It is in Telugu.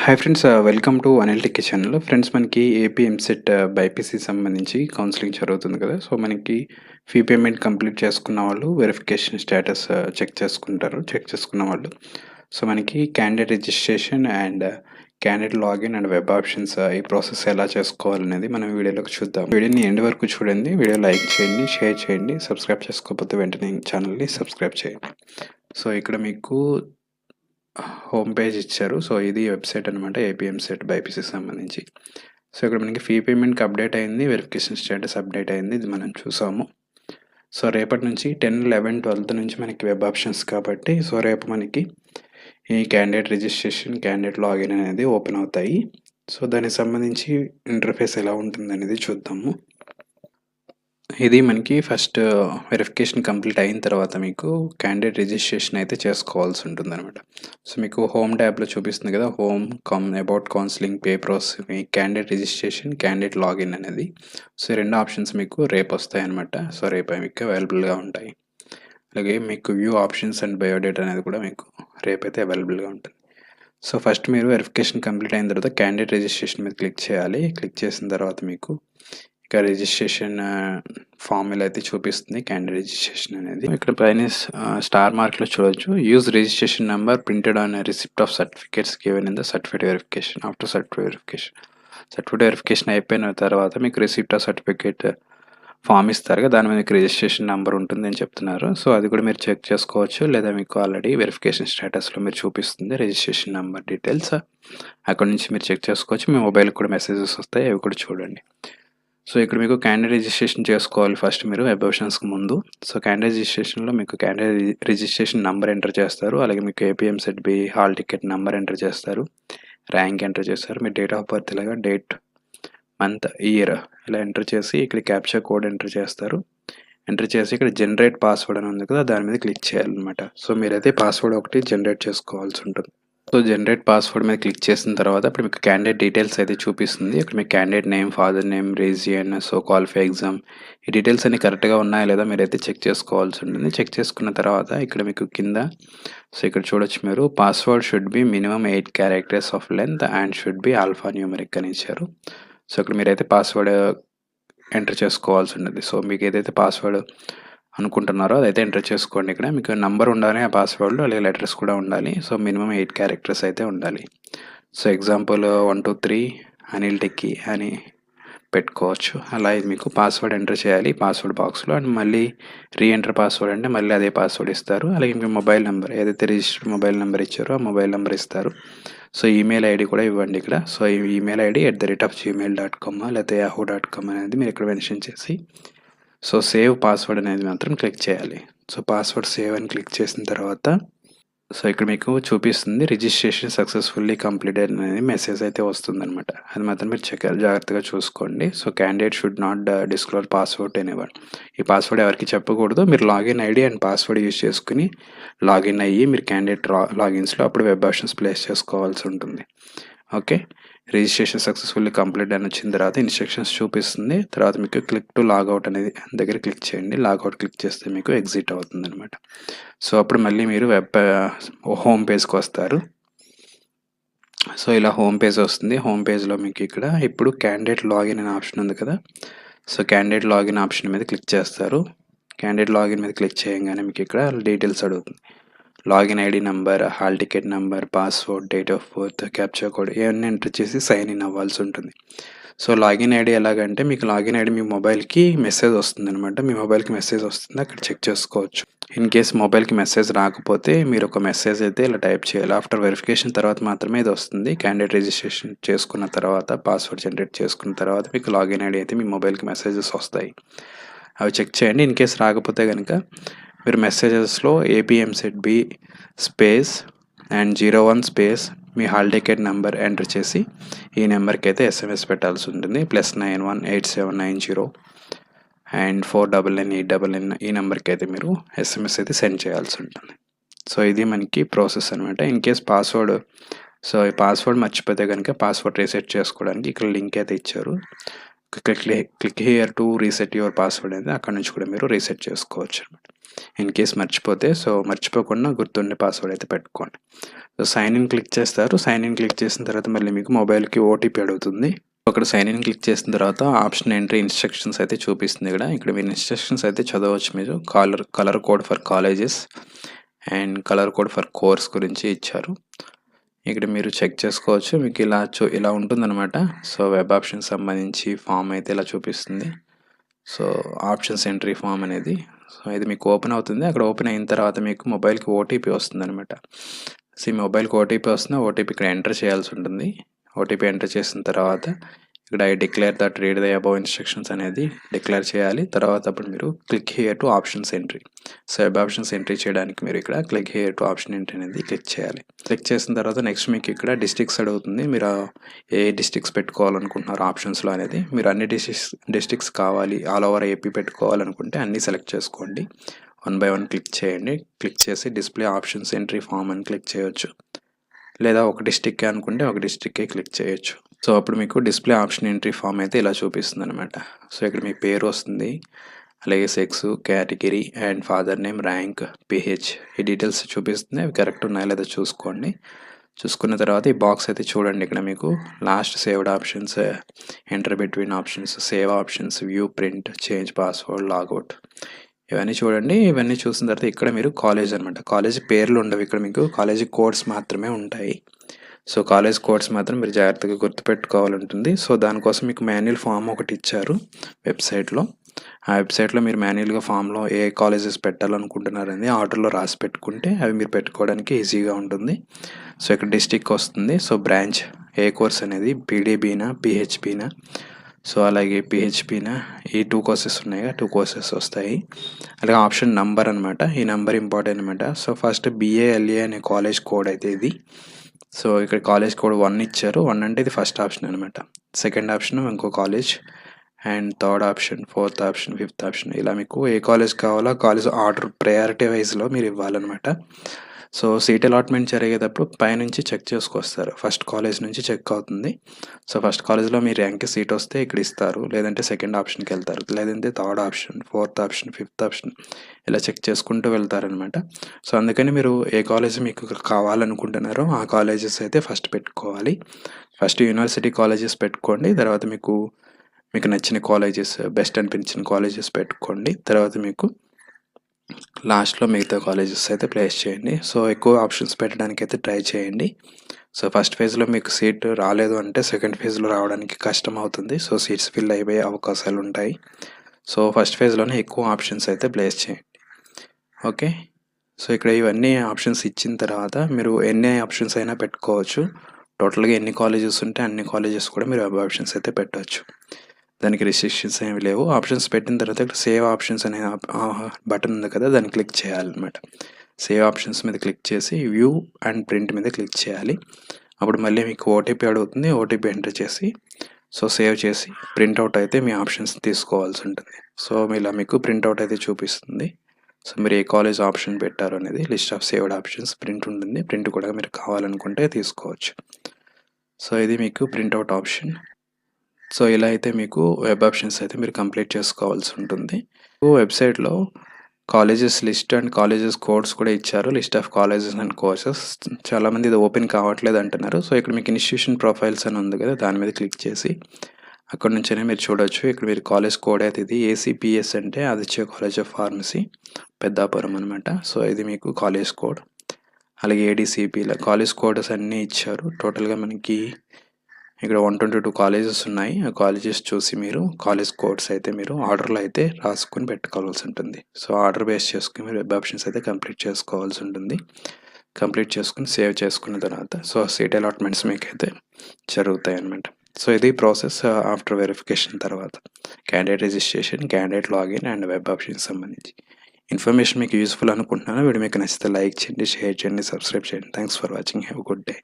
Hi friends, welcome to Anil techie channel. Friends, మనకి ఏపీ ఎంసెట్ బైపీసీ సంబంధించి కౌన్సిలింగ్ జరుగుతుంది కదా. సో మనకి ఫీ పేమెంట్ కంప్లీట్ చేసుకున్న వాళ్ళు వెరిఫికేషన్ స్టేటస్ చెక్ చేసుకున్న వాళ్ళు. సో మనకి candidate registration and candidate login and web options ఈ ప్రాసెస్ ఎలా చేసుకోవాలనేది మనం వీడియోలోకి చూద్దాం. వీడియోని ఎండ్ వరకు చూడండి. వీడియో లైక్ చేయండి, షేర్ చేయండి. సబ్స్క్రైబ్ చేసుకోకపోతే వెంటనే ఛానల్ని సబ్స్క్రైబ్ చేయండి. సో ఇక్కడ మీకు హోమ్ పేజ్ ఇచ్చారు. సో ఇది వెబ్సైట్ అనమాట, ఏపీఎంసెట్ బైపీసీకి సంబంధించి. సో ఇక్కడ మనకి ఫీ పేమెంట్కి అప్డేట్ అయింది, వెరిఫికేషన్ స్టేటస్ అప్డేట్ అయింది, ఇది మనం చూసాము. సో రేపటి నుంచి 10, 11, 12 నుంచి మనకి వెబ్ ఆప్షన్స్ కాబట్టి సో రేపు మనకి ఈ క్యాండిడేట్ రిజిస్ట్రేషన్, క్యాండిడేట్ లాగిన్ అనేది ఓపెన్ అవుతాయి. సో దానికి సంబంధించి ఇంటర్ఫేస్ ఎలా ఉంటుంది అనేది చూద్దాము. ఇది మనకి ఫస్ట్ వెరిఫికేషన్ కంప్లీట్ అయిన తర్వాత మీకు క్యాండిడేట్ రిజిస్ట్రేషన్ అయితే చేసుకోవాల్సి ఉంటుంది అనమాట. సో మీకు హోమ్ ట్యాబ్లో చూపిస్తుంది కదా, about counselling, pay process, me candidate registration, candidate login అనేది. సో ఈ రెండు ఆప్షన్స్ మీకు రేపు వస్తాయి అనమాట. సో రేపు మీకు అవైలబుల్గా ఉంటాయి. అలాగే మీకు వ్యూ ఆప్షన్స్ అండ్ బయోడేటా అనేది కూడా మీకు రేపైతే అవైలబుల్గా ఉంటుంది. సో ఫస్ట్ మీరు వెరిఫికేషన్ కంప్లీట్ అయిన తర్వాత క్యాండిడేట్ రిజిస్ట్రేషన్ మీద క్లిక్ చేయాలి. క్లిక్ చేసిన తర్వాత మీకు ఇక రిజిస్ట్రేషన్ ఫామ్ ఇలా అయితే చూపిస్తుంది క్యాండిడేట్ రిజిస్ట్రేషన్ అనేది. ఇక్కడ పైన స్టార్ మార్క్లో చూడొచ్చు, use registration number printed on receipt of certificates given in the certificate verification. After certificate verification అయిపోయిన తర్వాత మీకు రిసిప్ట్ ఆఫ్ సర్టిఫికేట్ ఫామ్ ఇస్తారు కదా, దాని మీద మీకు రిజిస్ట్రేషన్ నెంబర్ ఉంటుంది అని చెప్తున్నారు. సో అది కూడా మీరు చెక్ చేసుకోవచ్చు, లేదా మీకు ఆల్రెడీ వెరిఫికేషన్ స్టేటస్లో మీరు చూపిస్తుంది రిజిస్ట్రేషన్ నెంబర్ డీటెయిల్స్. అక్కడ నుంచి మీరు చెక్ చేసుకోవచ్చు. మీ మొబైల్కి కూడా మెసేజెస్ వస్తాయి, అవి కూడా చూడండి. సో ఇక్కడ మీకు క్యాండిడేట్ రిజిస్ట్రేషన్ చేసుకోవాలి ఫస్ట్ మీరు వెబ్ ఆప్షన్స్కి ముందు. సో క్యాండిడేట్ రిజిస్ట్రేషన్లో మీకు క్యాండిడేట్ రిజిస్ట్రేషన్ నెంబర్ ఎంటర్ చేస్తారు. అలాగే మీకు AP EAMCET B hall ticket number enter చేస్తారు, ర్యాంక్ ఎంటర్ చేస్తారు, మీ డేట్ ఆఫ్ బర్త్ ఇలాగా డేట్, మంత్, ఇయర్ ఇలా ఎంటర్ చేసి ఇక్కడ క్యాప్చర్ కోడ్ ఎంటర్ చేస్తారు. ఎంటర్ చేసి ఇక్కడ జనరేట్ పాస్వర్డ్ అని ఉంది కదా, దాని మీద క్లిక్ చేయాలన్నమాట. సో మీరైతే పాస్వర్డ్ ఒకటి జనరేట్ చేసుకోవాల్సి ఉంటుంది. సో జనరేట్ పాస్వర్డ్ మీద క్లిక్ చేసిన తర్వాత ఇప్పుడు మీకు క్యాండిడేట్ డీటెయిల్స్ అయితే చూపిస్తుంది. ఇక్కడ మీకు candidate name, father name, region, so qualify exam, ఈ డీటెయిల్స్ అన్ని కరెక్ట్గా ఉన్నాయా లేదా మీరైతే చెక్ చేసుకోవాల్సి ఉంటుంది. చెక్ చేసుకున్న తర్వాత ఇక్కడ మీకు కింద సో ఇక్కడ చూడొచ్చు మీరు, password should be minimum 8 characters of length and should be alpha numeric అని ఇచ్చారు. సో ఇక్కడ మీరైతే పాస్వర్డ్ ఎంటర్ చేసుకోవాల్సి ఉంటుంది. సో మీకు ఏదైతే పాస్వర్డ్ అనుకుంటున్నారో అదైతే ఎంటర్ చేసుకోండి. ఇక్కడ మీకు నంబర్ ఉండాలి ఆ పాస్వర్డ్లో, అలాగే లెటర్స్ కూడా ఉండాలి. సో మినిమం 8 క్యారెక్టర్స్ అయితే ఉండాలి. సో ఎగ్జాంపుల్ 1, 2, 3 అనిల్ టెక్కీ అని పెట్టుకోవచ్చు. అలా ఇది మీకు పాస్వర్డ్ ఎంటర్ చేయాలి పాస్వర్డ్ బాక్స్లో. అండ్ మళ్ళీ రీఎంటర్ పాస్వర్డ్ అంటే మళ్ళీ అదే పాస్వర్డ్ ఇస్తారు. అలాగే మీ మొబైల్ నెంబర్ ఏదైతే రిజిస్టర్డ్ మొబైల్ నెంబర్ ఇచ్చారో ఆ మొబైల్ నెంబర్ ఇస్తారు. సో ఈమెయిల్ ఐడి కూడా ఇవ్వండి ఇక్కడ. సో ఈ ఈమెయిల్ ఐడి @gmail.com లేకపోతే yahoo.com అనేది మీరు ఇక్కడ మెన్షన్ చేసి సో సేవ్ పాస్వర్డ్ అనేది మాత్రం క్లిక్ చేయాలి. సో పాస్వర్డ్ సేవ్ అని క్లిక్ చేసిన తర్వాత సో ఇక్కడ మీకు చూపిస్తుంది రిజిస్ట్రేషన్ సక్సెస్ఫుల్లీ కంప్లీటెడ్ అనేది మెసేజ్ అయితే వస్తుందన్నమాట. అది మాత్రం మీరు జాగ్రత్తగా చూసుకోండి. So candidate should not disclose password anyone. ఈ పాస్వర్డ్ ఎవరికి చెప్పకూడదు. మీరు login ID and password use చేసుకుని లాగిన్ అయ్యి మీరు క్యాండిడేట్ లాగిన్స్లో అప్పుడు వెబ్ ఆప్షన్స్ ప్లేస్ చేసుకోవాల్సి ఉంటుంది. ఓకే, రిజిస్ట్రేషన్ సక్సెస్ఫుల్లీ కంప్లీట్ అని వచ్చిన తర్వాత ఇన్స్ట్రక్షన్స్ చూపిస్తుంది. తర్వాత మీకు క్లిక్ టు లాగౌట్ అనేది దగ్గర క్లిక్ చేయండి. లాగౌట్ క్లిక్ చేస్తే మీకు ఎగ్జిట్ అవుతుంది అనమాట. సో అప్పుడు మళ్ళీ మీరు హోమ్ పేజ్కి వస్తారు. సో ఇలా హోమ్ పేజ్ వస్తుంది. హోమ్ పేజ్లో మీకు ఇక్కడ ఇప్పుడు క్యాండిడేట్ లాగిన్ అనే ఆప్షన్ ఉంది కదా, సో క్యాండిడేట్ లాగిన్ ఆప్షన్ మీద క్లిక్ చేస్తారు. క్యాండిడేట్ లాగిన్ మీద క్లిక్ చేయగానే మీకు ఇక్కడ డీటెయిల్స్ అడుగుతుంది. Login ID number, hall ticket number, password, date of birth, captcha code ఇవన్నీ ఎంటర్ చేసి సైన్ ఇన్ అవ్వాల్సి ఉంటుంది. సో లాగిన్ ఐడి ఎలాగంటే మీకు లాగిన్ ఐడి మీ మొబైల్కి మెసేజ్ వస్తుంది అనమాట. మీ మొబైల్కి మెసేజ్ వస్తుంది, అక్కడ చెక్ చేసుకోవచ్చు. ఇన్ కేస్ మొబైల్కి మెసేజ్ రాకపోతే మీరు ఒక మెసేజ్ అయితే ఇలా టైప్ చేయాలి. ఆఫ్టర్ వెరిఫికేషన్ తర్వాత మాత్రమే ఇది వస్తుంది. క్యాండిడేట్ రిజిస్ట్రేషన్ చేసుకున్న తర్వాత పాస్వర్డ్ జనరేట్ చేసుకున్న తర్వాత మీకు లాగిన్ ఐడి అయితే మీ మొబైల్కి మెసేజెస్ వస్తాయి. అవి చెక్ చేయండి. ఇన్ కేస్ రాకపోతే కనుక మీరు మెసేజెస్లో AP EAMCET B space and 01 space మీ హాల్ టికెట్ నెంబర్ ఎంటర్ చేసి ఈ నెంబర్కి అయితే ఎస్ఎంఎస్ పెట్టాల్సి ఉంటుంది. +918790 అండ్ 499899 ఈ నెంబర్కి అయితే మీరు ఎస్ఎంఎస్ అయితే సెండ్ చేయాల్సి ఉంటుంది. సో ఇది మనకి ప్రాసెస్ అనమాట. ఇన్ కేస్ పాస్వర్డ్ సో ఈ పాస్వర్డ్ మర్చిపోతే కనుక పాస్వర్డ్ రీసెట్ చేసుకోవడానికి ఇక్కడ లింక్ అయితే ఇచ్చారు. Click here to reset your password అనేది అక్కడ నుంచి కూడా మీరు రీసెట్ చేసుకోవచ్చు అనమాట. ఇన్ కేస్ మర్చిపోతే, సో మర్చిపోకుండా గుర్తుండే పాస్వర్డ్ అయితే పెట్టుకోండి. సో సైన్ ఇన్ క్లిక్ చేస్తారు. సైన్ ఇన్ క్లిక్ చేసిన తర్వాత మళ్ళీ మీకు మొబైల్కి ఓటీపీ అడుగుతుంది. అక్కడ సైన్ ఇన్ క్లిక్ చేసిన తర్వాత ఆప్షన్ ఎంట్రీ ఇన్స్ట్రక్షన్స్ అయితే చూపిస్తుంది. ఇక్కడ మీరు ఇన్స్ట్రక్షన్స్ అయితే చదవచ్చు. మీరు colour code for colleges and colour code for course గురించి ఇచ్చారు. ఇక్కడ మీరు చెక్ చేసుకోవచ్చు. మీకు ఇలా ఉంటుందన్నమాట. సో వెబ్ ఆప్షన్ సంబంధించి ఫామ్ అయితే ఇలా చూపిస్తుంది. సో ఆప్షన్స్ ఎంట్రీ ఫామ్ అనేది, సో ఇది మీకు ఓపెన్ అవుతుంది. అక్కడ ఓపెన్ అయిన తర్వాత మీకు మొబైల్కి ఓటీపీ వస్తుంది అనమాట. సో ఈ మొబైల్కి ఓటీపీ వస్తుంది. ఓటీపీ ఇక్కడ ఎంటర్ చేయాల్సి ఉంటుంది. ఓటీపీ ఎంటర్ చేసిన తర్వాత ఇక్కడ I declare that read the above instructions అనేది డిక్లేర్ చేయాలి. తర్వాత అప్పుడు మీరు click here to options entry. So web options entry చేయడానికి మీరు ఇక్కడ click here to option entry అనేది క్లిక్ చేయాలి. క్లిక్ చేసిన తర్వాత నెక్స్ట్ మీకు ఇక్కడ డిస్ట్రిక్ట్స్ అడుగుతుంది. మీరు ఏ డిస్ట్రిక్ట్స్ పెట్టుకోవాలనుకుంటున్నారు ఆప్షన్స్లో అనేది. మీరు అన్ని డిస్ట్రిక్ట్స్ కావాలి, ఆల్ ఓవర్ ఏపీ పెట్టుకోవాలనుకుంటే అన్నీ సెలెక్ట్ చేసుకోండి. 1 by 1 క్లిక్ చేయండి. క్లిక్ చేసి డిస్ప్లే ఆప్షన్స్ ఎంట్రీ ఫామ్ అని క్లిక్ చేయొచ్చు. లేదా ఒక డిస్ట్రిక్ట్ అనుకుంటే ఒక డిస్ట్రిక్టే క్లిక్ చేయొచ్చు. సో అప్పుడు మీకు డిస్ప్లే ఆప్షన్ ఎంట్రీ ఫామ్ అయితే ఇలా చూపిస్తుంది అనమాట. సో ఇక్కడ మీ పేరు వస్తుంది, అలాగే sex, category and father name, rank, pH ఈ డీటెయిల్స్ చూపిస్తుంది. అవి కరెక్ట్ ఉన్నాయో లేదో చూసుకోండి. చూసుకున్న తర్వాత ఈ బాక్స్ అయితే చూడండి. ఇక్కడ మీకు last saved options, enter between options, save options, view print, change password, logout ఇవన్నీ చూడండి. ఇవన్నీ చూసిన తర్వాత ఇక్కడ మీరు కాలేజ్ అనమాట. కాలేజ్ పేర్లు ఉండవు. ఇక్కడ మీకు కాలేజీ కోడ్స్ మాత్రమే ఉంటాయి. సో కాలేజ్ కోడ్స్ మాత్రం మీరు జాగ్రత్తగా గుర్తుపెట్టుకోవాలంటుంది. సో దానికోసం మీకు మాన్యువల్ ఫామ్ ఒకటి ఇచ్చారు వెబ్సైట్లో. ఆ వెబ్సైట్లో మీరు మాన్యువల్గా ఫామ్లో ఏ కాలేజెస్ పెట్టాలనుకుంటున్నారని ఆర్డర్లో రాసి పెట్టుకుంటే అవి మీరు పెట్టుకోవడానికి ఈజీగా ఉంటుంది. సో ఇక్కడ డిస్ట్రిక్ట్ వస్తుంది. సో బ్రాంచ్ ఏ కోర్స్ అనేది పీడీబీనా, పిహెచ్బీనా, సో అలాగే పిహెచ్బీనా ఈ 2 కోర్సెస్ ఉన్నాయి. 2 కోర్సెస్ వస్తాయి. అలాగే ఆప్షన్ నంబర్ అనమాట. ఈ నెంబర్ ఇంపార్టెంట్ అనమాట. సో ఫస్ట్ బిఏఎల్ఏ అనే కాలేజ్ కోడ్ అయితే ఇది. సో ఇక్కడ కాలేజ్ కోడ్ 1 ఇచ్చారు. 1 అంటే ఇది ఫస్ట్ ఆప్షన్ అనమాట. సెకండ్ ఆప్షన్ ఇంకో college and third option, fourth option, fifth option ఇలా మీకు ఏ కాలేజ్ కావాలో కాలేజ్ ఆర్డర్ ప్రయారిటీ వైజ్లో మీరు ఇవ్వాలన్నమాట. సో సీట్ అలాట్మెంట్ జరిగేటప్పుడు పైనుంచి చెక్ చేసుకొస్తారు. ఫస్ట్ కాలేజ్ నుంచి చెక్ అవుతుంది. సో ఫస్ట్ కాలేజ్లో మీ ర్యాంక్ సీట్ వస్తే ఇక్కడ ఇస్తారు, లేదంటే సెకండ్ ఆప్షన్కి వెళ్తారు, లేదంటే third option, fourth option, fifth option ఇలా చెక్ చేసుకుంటూ వెళ్తారనమాట. సో అందుకని మీరు ఏ కాలేజ్ మీకు కావాలనుకుంటున్నారో ఆ కాలేజెస్ అయితే ఫస్ట్ పెట్టుకోవాలి. ఫస్ట్ యూనివర్సిటీ కాలేజెస్ పెట్టుకోండి. తర్వాత మీకు నచ్చిన కాలేజెస్, బెస్ట్ అనిపించిన కాలేజెస్ పెట్టుకోండి. తర్వాత మీకు లాస్ట్లో మిగతా కాలేజెస్ అయితే ప్లేస్ చేయండి. సో ఎక్కువ ఆప్షన్స్ పెట్టడానికి అయితే ట్రై చేయండి. సో ఫస్ట్ ఫేజ్లో మీకు సీట్ రాలేదు అంటే సెకండ్ ఫేజ్లో రావడానికి కష్టం అవుతుంది. సో సీట్స్ ఫిల్ అయిపోయే అవకాశాలు ఉంటాయి. సో ఫస్ట్ ఫేజ్లోనే ఎక్కువ ఆప్షన్స్ అయితే ప్లేస్ చేయండి. ఓకే. సో ఇక్కడ ఇవన్నీ ఆప్షన్స్ ఇచ్చిన తర్వాత మీరు ఎన్ని ఆప్షన్స్ అయినా పెట్టుకోవచ్చు. టోటల్గా ఎన్ని కాలేజెస్ ఉంటే అన్ని కాలేజెస్ కూడా మీరు వెబ్ ఆప్షన్స్ అయితే పెట్టవచ్చు. దానికి రిస్ట్రిక్షన్స్ ఏమి లేవు. ఆప్షన్స్ పెట్టిన తర్వాత ఇక్కడ సేవ్ ఆప్షన్స్ అనే బటన్ ఉంది కదా, దాన్ని క్లిక్ చేయాలన్నమాట. సేవ్ ఆప్షన్స్ మీద క్లిక్ చేసి వ్యూ అండ్ ప్రింట్ మీద క్లిక్ చేయాలి. అప్పుడు మళ్ళీ మీకు ఓటీపీ అడుగుతుంది. ఓటీపీ ఎంటర్ చేసి సో సేవ్ చేసి ప్రింట్అవుట్ అయితే మీ ఆప్షన్స్ తీసుకోవాల్సి ఉంటుంది. సో ఇలా మీకు ప్రింట్అవుట్ అయితే చూపిస్తుంది. సో మీరు ఏ కాలేజ్ ఆప్షన్ పెట్టారు అనేది list of saved options print ఉంటుంది. ప్రింట్ కూడా మీరు కావాలనుకుంటే తీసుకోవచ్చు. సో ఇది మీకు ప్రింట్అవుట్ ఆప్షన్. సో ఇలా అయితే మీకు వెబ్ ఆప్షన్స్ అయితే మీరు కంప్లీట్ చేసుకోవాల్సి ఉంటుంది. వెబ్సైట్లో colleges list and colleges codes కూడా ఇచ్చారు. List of colleges and courses. చాలామంది ఇది ఓపెన్ కావట్లేదు అంటున్నారు. సో ఇక్కడ మీకు ఇన్స్టిట్యూషన్ ప్రొఫైల్స్ అని ఉంది కదా, దాని మీద క్లిక్ చేసి అక్కడ నుంచైనా మీరు చూడవచ్చు. ఇక్కడ మీరు కాలేజ్ కోడ్ అయితే ఇది ఏసీపీఎస్ అంటే Aditya college of pharmacy Peddapuram అనమాట. సో ఇది మీకు కాలేజ్ కోడ్. అలాగే ఏడీసీపీల కాలేజ్ కోడ్స్ అన్నీ ఇచ్చారు. టోటల్గా మనకి ఇక్కడ 122 కాలేజెస్ ఉన్నాయి. ఆ కాలేజెస్ చూసి మీరు కాలేజ్ కోడ్స్ అయితే మీరు ఆర్డర్లో అయితే రాసుకొని పెట్టుకోవాల్సి ఉంటుంది. సో ఆర్డర్ బేస్ చేసుకుని మీరు వెబ్ ఆప్షన్స్ అయితే కంప్లీట్ చేసుకోవాల్సి ఉంటుంది. కంప్లీట్ చేసుకుని సేవ్ చేసుకున్న తర్వాత సో సీట్ అలాట్మెంట్స్ మీకు అయితే జరుగుతాయి అన్నమాట. సో ఇది ప్రాసెస్ ఆఫ్టర్ వెరిఫికేషన్ తర్వాత candidate registration, candidate login and web options సంబంధించి ఇన్ఫర్మేషన్ మీకు యూస్ఫుల్ అనుకుంటున్నాను. వీడియో మీకు నచ్చితే లైక్ చేయండి, షేర్ చేయండి, సబ్స్క్రైబ్ చేయండి. Thanks for watching. Have a good day.